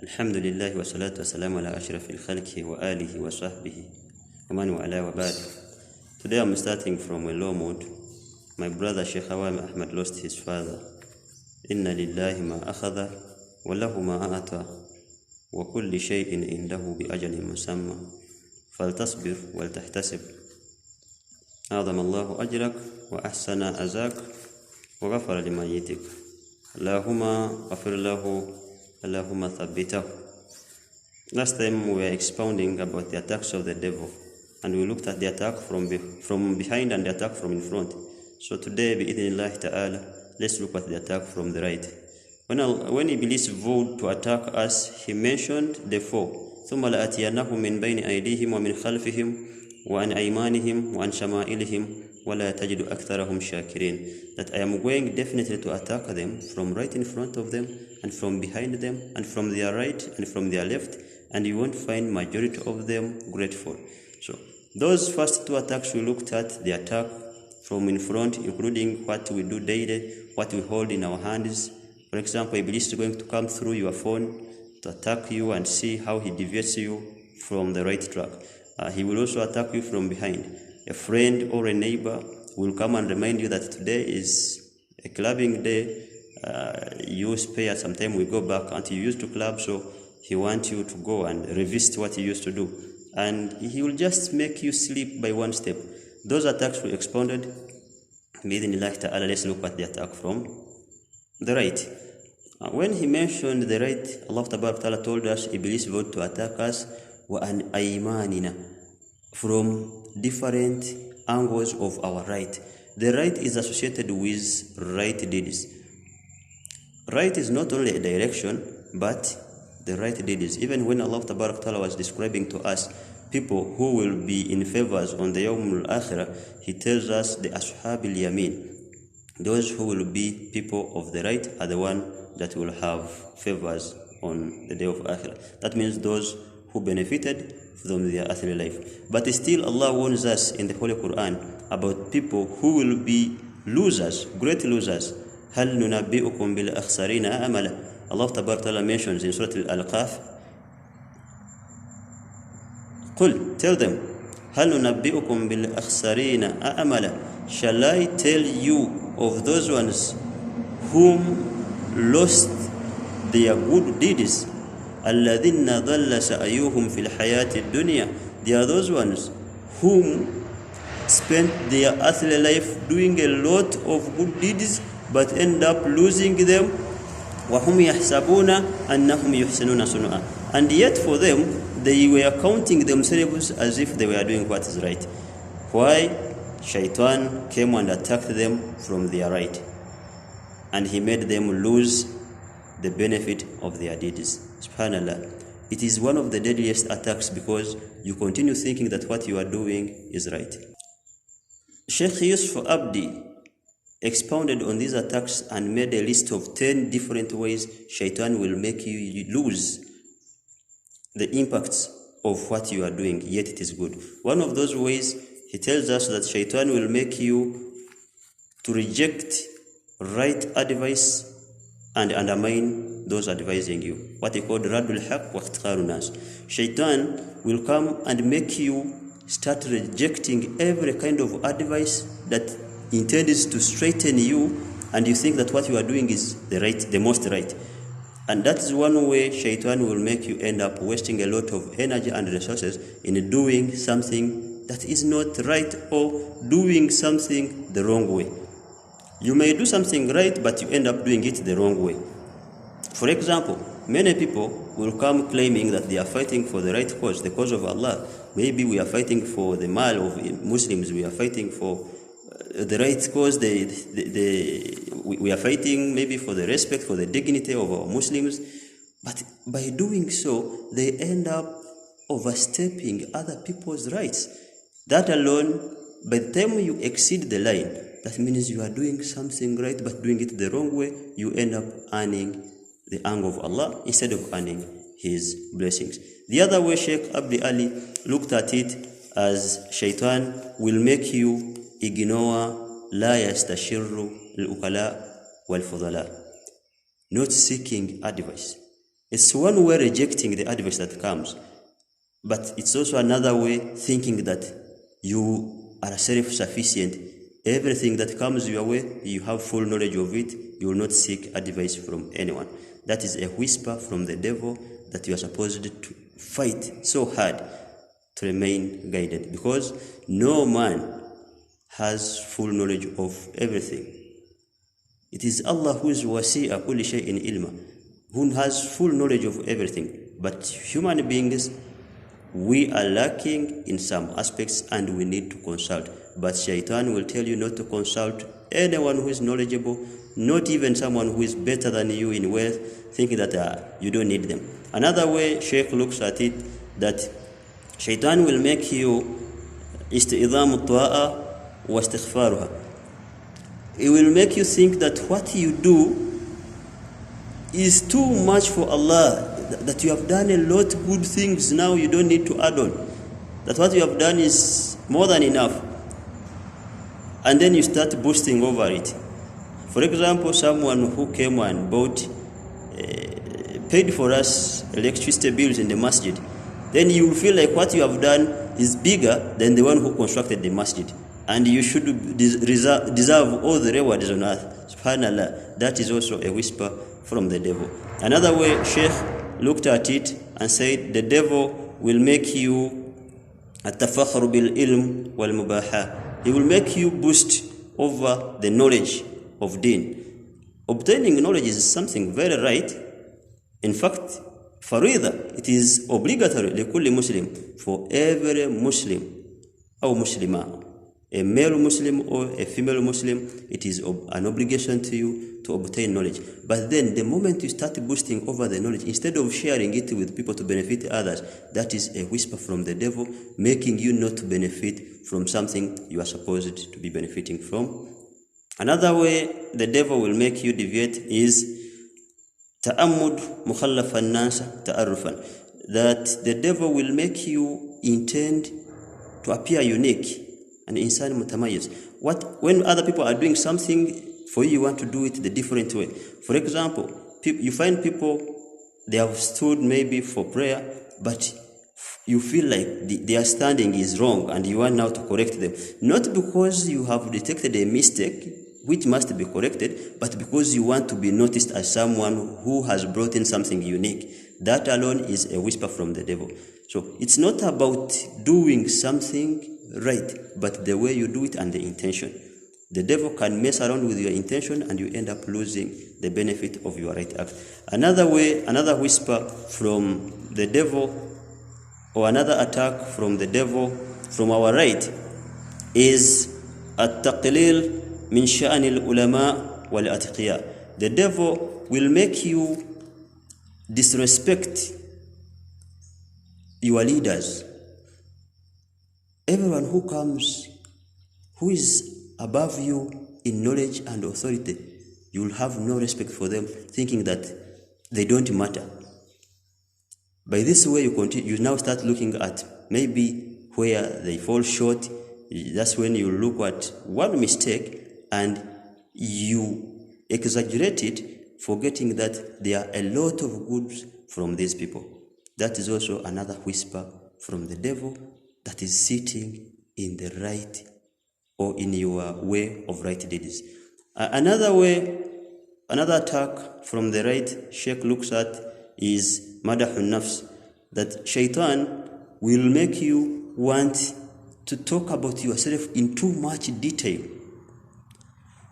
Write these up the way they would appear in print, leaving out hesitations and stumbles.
Alhamdulillah wa salatu wa salam ala ashrafil khalqi wa alihi wa sahbihi wa man wala wa ba'd. Today I'm starting from a low mood. My brother Sheikh Awam Ahmad lost his father. Inna lillahi ma akhadha wa lahu ma a'ata wa kulli shay'in indahu bi ajalin musamma faltasbir wal tahtasib. أعظم الله أجرك وأحسن أزاك وغفر لميتك اللهم غفر له اللهم ثبته. Last time we were expounding about the attacks of the devil, and we looked at the attack from behind and the attack from in front. So today, bi'idhnillah ta'ala, let's look at the attack from the right. When Iblis vowed to attack us, he mentioned the four. ثم لآتينهم من بين أيديهم ومن خلفهم وعن أيمانهم وعن شمائلهم ولا تجد أكثرهم شاكرين. That I am going definitely to attack them from right in front of them and from behind them and from their right and from their left, and you won't find majority of them grateful. So those first two attacks we looked at, the attack from in front, including what we do daily, what we hold in our hands. For example, Iblis is going to come through your phone to attack you and see how he deviates you from the right track. He will also attack you from behind. A friend or a neighbor will come and remind you that today is a clubbing day. You spare some time, we go back until you used to club, so he wants you to go and revisit what you used to do. And he will just make you sleep by one step. Those attacks we expounded. Let's look at the attack from the right. When he mentioned the right, Allah Ta'ala told us Iblis vowed to attack us وَأَنْ أَيْمَانِنَا, from different angles of our right. The right is associated with right deeds. Right is not only a direction, but the right deeds. Even when Allah Ta'ala was describing to us people who will be in favors on the Yawm al-Akhirah, He tells us the Ashab al-Yamin. Those who will be people of the right are the one that will have favors on the day of Akhirah. That means those who benefited from their earthly life. But still Allah warns us in the Holy Quran about people who will be losers, great losers. هَلْ نُنَبِّئُكُمْ بِالْأَخْسَرِينَ أَعْمَالًا. Allah Ta'ala mentions in Surah Al-Qaf, قُلْ, tell them, هَلْ نُنَبِّئُكُمْ بِالْأَخْسَرِينَ أَعْمَالًا. Shall I tell you of those ones whom lost their good deeds? الَّذِينَ ضَلَّ سَعْيُهُمْ فِي الْحَيَاةِ الدُّنْيَا. They are those ones whom spent their earthly life doing a lot of good deeds but end up losing them. وَهُمْ يَحْسَبُونَ أَنَّهُمْ يُحْسِنُونَ صُنْعًا. And yet for them, they were counting themselves as if they were doing what is right. Why? Shaitan came and attacked them from their right, and he made them lose the benefit of their deeds. SubhanAllah. It is one of the deadliest attacks because you continue thinking that what you are doing is right. Sheikh Yusuf Abdi expounded on these attacks and made a list of 10 different ways Shaitan will make you lose the impacts of what you are doing, yet it is good. One of those ways, he tells us that Shaitan will make you to reject right advice and undermine those advising you. What he called Radul Haq wa Ikhtiqarun Nas. Shaitan will come and make you start rejecting every kind of advice that intends to straighten you, and you think that what you are doing is the most right. And that's one way Shaitan will make you end up wasting a lot of energy and resources in doing something that is not right or doing something the wrong way. You may do something right, but you end up doing it the wrong way. For example, many people will come claiming that they are fighting for the right cause, the cause of Allah. Maybe we are fighting for the mal of Muslims, we are fighting for the right cause, we are fighting maybe for the respect, for the dignity of our Muslims. But by doing so, they end up overstepping other people's rights. That alone, by the time you exceed the line, that means you are doing something right but doing it the wrong way, you end up earning the anger of Allah instead of earning His blessings. The other way Sheikh Abdi Ali looked at it as Shaitan will make you ignore la yastashiru al-ukala wal-fudala, not seeking advice. It's one way rejecting the advice that comes, but it's also another way thinking that you are self-sufficient. Everything that comes your way, you have full knowledge of it. You will not seek advice from anyone. That is a whisper from the devil that you are supposed to fight so hard to remain guided, because no man has full knowledge of everything. It is Allah who is wasi'a kulli shay'in ilma, who has full knowledge of everything. But human beings, we are lacking in some aspects and we need to consult. But Shaitan will tell you not to consult anyone who is knowledgeable, not even someone who is better than you in wealth, thinking that you don't need them. Another way Sheikh looks at it, that Shaitan will make you istidham al-ta'a wa istighfaruha. It will make you think that what you do is too much for Allah, that you have done a lot of good things, now you don't need to add on, that what you have done is more than enough, and then you start boasting over it. For example, someone who came and paid for us electricity bills in the masjid, then you will feel like what you have done is bigger than the one who constructed the masjid, and you should deserve all the rewards on earth. SubhanAllah, that is also a whisper from the devil. Another way Sheikh looked at it and said, the devil will make you at-tafakhur bil-ilm wal-mubaha. He will make you boast over the knowledge of deen. Obtaining knowledge is something very right. In fact, farida, it is obligatory likulli Muslim, for every Muslim or Muslima, a male Muslim or a female Muslim, it is an obligation to you to obtain knowledge. But then the moment you start boasting over the knowledge, instead of sharing it with people to benefit others, that is a whisper from the devil, making you not to benefit from something you are supposed to be benefiting from. Another way the devil will make you deviate is ta'ammud mukhallafan nasa ta'arrufan, that the devil will make you intend to appear unique and insan mutamayiz. When other people are doing something, for you want to do it the different way. For example, you find people, they have stood maybe for prayer, but you feel like their standing is wrong and you want now to correct them. Not because you have detected a mistake which must be corrected, but because you want to be noticed as someone who has brought in something unique. That alone is a whisper from the devil. So it's not about doing something right, but the way you do it and the intention. The devil can mess around with your intention and you end up losing the benefit of your right act. Another way, another whisper from the devil, or another attack from the devil from our right, is at-taqlil min sha'anil ulama wal atqiya. The devil will make you disrespect your leaders. Everyone who comes, who is above you in knowledge and authority, you will have no respect for them, thinking that they don't matter. By this way, you now start looking at maybe where they fall short. That's when you look at one mistake and you exaggerate it, forgetting that there are a lot of goods from these people. That is also another whisper from the devil that is sitting in the right or in your way of right deeds. Another way, another attack from the right Sheikh looks at is madahun nafs, that shaitan will make you want to talk about yourself in too much detail,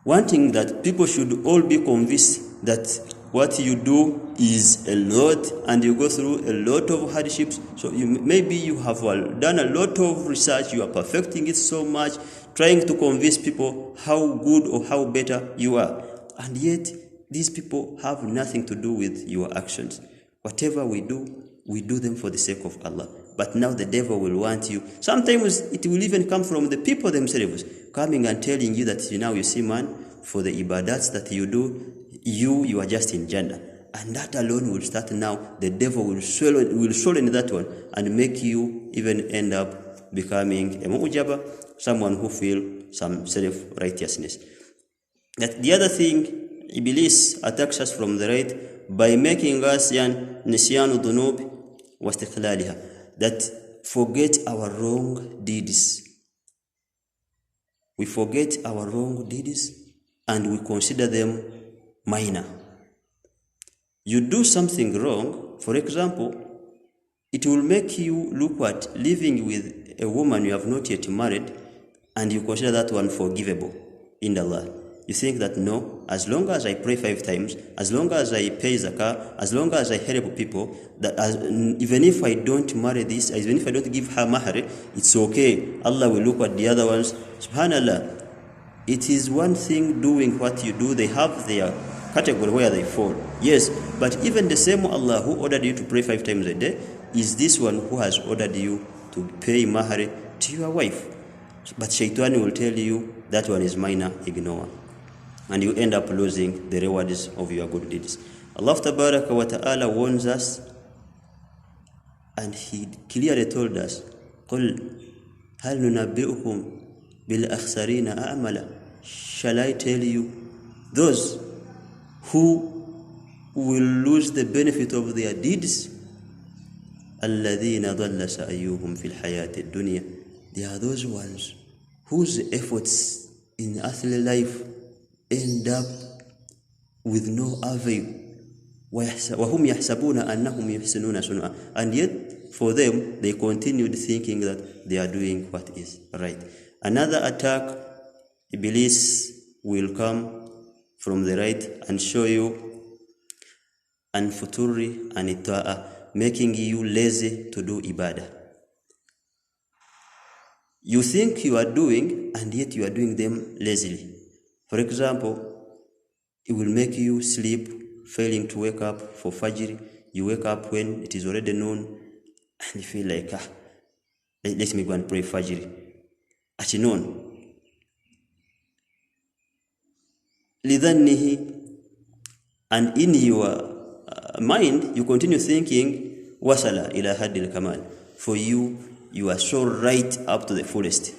wanting that people should all be convinced that what you do is a lot and you go through a lot of hardships. So maybe you have done a lot of research, you are perfecting it so much, trying to convince people how good or how better you are. And yet, these people have nothing to do with your actions. Whatever we do them for the sake of Allah. But now the devil will want you. Sometimes it will even come from the people themselves, coming and telling you that, you see, man, for the ibadats that you do, you are just in Jannah. And that alone will start now. The devil will swallow in that one and make you even end up becoming a mu'jaba, someone who feels some self-righteousness. That the other thing Iblis attacks us from the right by making us nisyanu dhunub wa istiqlaliha, that forget our wrong deeds. We forget our wrong deeds and we consider them minor. You do something wrong, for example, it will make you look at living with a woman you have not yet married, and you consider that one forgivable in Allah. You think that no, as long as I pray 5 times, as long as I pay zakah, as long as I help people, that even if I don't marry this, even if I don't give her mahr, it's okay. Allah will look at the other ones. Subhanallah, it is one thing doing what you do. They have their category where they fall. Yes, but even the same Allah who ordered you to pray 5 times a day is this one who has ordered you to pay mahr to your wife. But shaitan will tell you that one is minor, ignore. And you end up losing the rewards of your good deeds. Allah Tabaraka wa Ta'ala warns us, and He clearly told us, قُلْ هَلْ نُنَبِّئُكُمْ بِالْأَخْسَرِينَ أَعْمَلًا. Shall I tell you those who will lose the benefit of their deeds? الَّذِينَ ضَلَّ سَعْيُهُمْ فِي الْحَيَاةِ الدُّنْيَا. They are those ones whose efforts in earthly life end up with no avail. وَهُمْ يَحْسَبُونَ أَنَّهُمْ يُحْسِنُونَ صُنْعًا. And yet, for them, they continued thinking that they are doing what is right. Another attack, Iblis will come from the right and show you an-futuri and making you lazy to do ibadah. You think you are doing, and yet you are doing them lazily. For example, it will make you sleep, failing to wake up for Fajr. You wake up when it is already noon, and you feel like, let me go and pray Fajr at noon. لِذَنِّهِ. And in your mind, you continue thinking, wasala ila hadil kamal. For you are so right up to the fullest,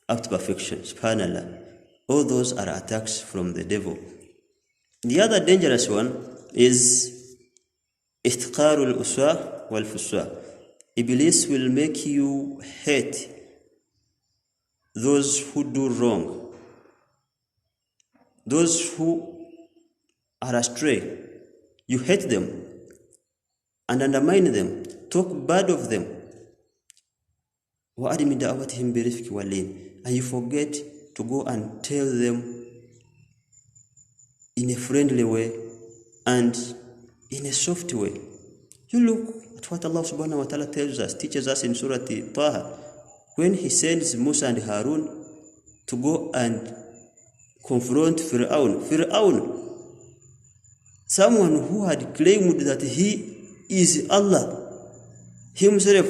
up to perfection. Subhanallah. All those are attacks from the devil. The other dangerous one is ihtiqarul uswa wal fuswa. Iblis will make you hate those who do wrong, those who are astray. You hate them and undermine them, talk bad of them. وَأَدِمِ دَعْوَتِهِمْ بِرِفْقِ وَاللِّينِ. And you forget to go and tell them in a friendly way and in a soft way. You look at what Allah subhanahu wa ta'ala teaches us in Surah Taha, when He sends Musa and Harun to go and confront Fir'aun, someone who had claimed that he is Allah himself,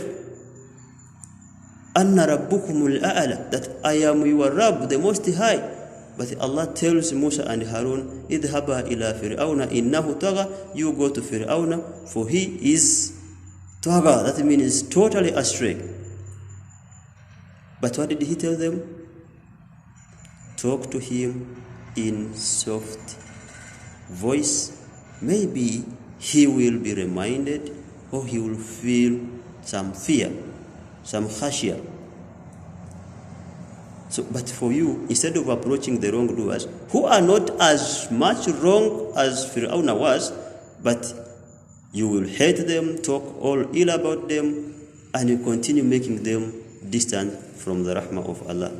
Anna Rabbukumul A'ala, that I am your Rabb, the Most High. But Allah tells Musa and Harun, idhaba ila Fir'auna innahu tagha. You go to Fir'auna, for he is tagha. That means totally astray. But what did He tell them? Talk to him in soft voice. Maybe he will be reminded, or he will feel some fear, some khashya. So, but for you, instead of approaching the wrongdoers, who are not as much wrong as Fir'aun was, but you will hate them, talk all ill about them, and you continue making them distant from the rahmah of Allah.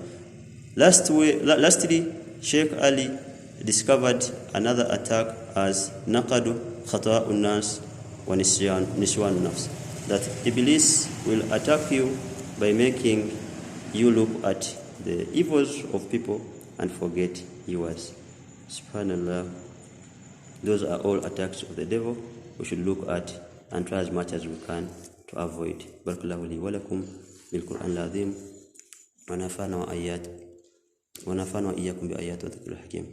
Lastly, Sheikh Ali discovered another attack as naqadu khata'un nas wa nisyan nafs, that Iblis will attack you by making you look at the evils of people and forget yours. Subhanallah. Those are all attacks of the devil we should look at and try as much as we can to avoid. Barakallahu li wa lakum bil Qur'an al-azim wa nafa'na wa iyyakum bi ayati wa dhikril hakim.